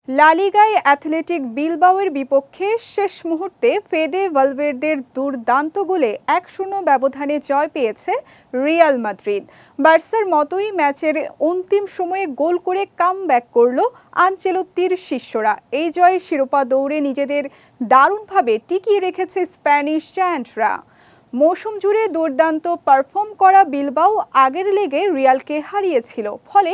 লা লিগায় অ্যাথলেটিক বিলবাওয়ের বিপক্ষে শেষ মুহূর্তে ফেদে ভালভের্দের দুর্দান্ত গোলে ১-০ ব্যবধানে জয় পেয়েছে রিয়াল মাদ্রিদ। বার্সার মতোই ম্যাচের অন্তিম সময়ে গোল করে কামব্যাক করল আনচেলত্তির শিষ্যরা। এই জয়ে শিরোপা দৌড়ে নিজেদের দারুণভাবে টিকিয়ে রেখেছে স্প্যানিশ জায়ান্টরা। মৌসুম জুড়ে দুর্দান্ত পারফর্ম করা বিলবাও আগের লেগে রিয়ালকে হারিয়েছিল, ফলে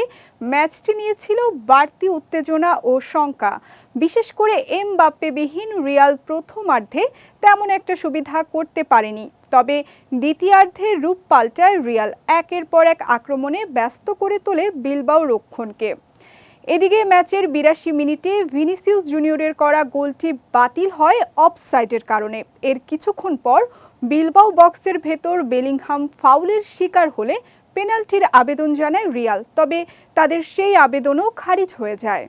ম্যাচটি নিয়েছিল বাড়তি উত্তেজনা ও শঙ্কা। বিশেষ করে এমবাপ্পেবিহীন রিয়াল প্রথমার্ধে তেমন একটা সুবিধা করতে পারেনি, তবে দ্বিতীয়ার্ধে রূপ পাল্টায় রিয়াল, একের পর এক আক্রমণে ব্যস্ত করে তোলে বিলবাও রক্ষণকে। এদিকে ম্যাচের ৮২ মিনিটে ভিনিসিয়াস জুনিয়রের করা গোলটি বাতিল হয় অফসাইডের কারণে। এর কিছুক্ষণ পর বিলবাও বক্সের ভেতর বেলিংহাম ফাউলের শিকার হলে পেনাল্টির আবেদন জানায় রিয়াল, তবে তাদের সেই আবেদনও খারিজ হয়ে যায়।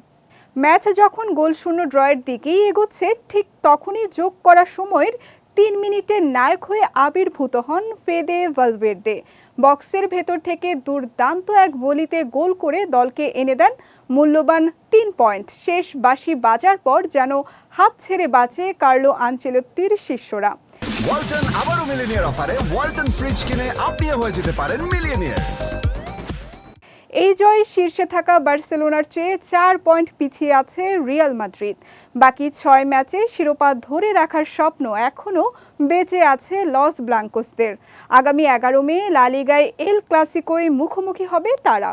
ম্যাচ যখন গোলশূন্য ড্রয়ের দিকেই এগোচ্ছে, ঠিক তখনই যোগ করা সময়ের ৩ মিনিটের নায়ক হয়ে আবির্ভূত হন ফেদে ভালভের্দে। বক্সের ভেতর থেকে দুর্দান্ত এক ভলিতে গোল করে দলকে এনে দেন মূল্যবান ৩ পয়েন্ট। শেষ বাঁশি বাজার পর যেন হাঁপ ছেড়ে বাঁচে কার্লো আনচেলত্তির শিষ্যরা। ওয়ালটন আবারও মিলিয়নিয়ার অফারে ওয়ালটন ফ্রিজ কিনে আপনিও হয়ে যেতে পারেন মিলিয়নিয়ার। এই জয়ে শীর্ষে থাকা বার্সেলোনার চেয়ে ৪ পয়েন্ট পিছিয়ে আছে রিয়াল মাদ্রিদ। বাকি ৬ ম্যাচে শিরোপা ধরে রাখার স্বপ্ন এখনও বেঁচে আছে লস ব্লাঙ্কোসদের। আগামী ১১ মে লা লিগায় এল ক্লাসিকোয় মুখোমুখি হবে তারা।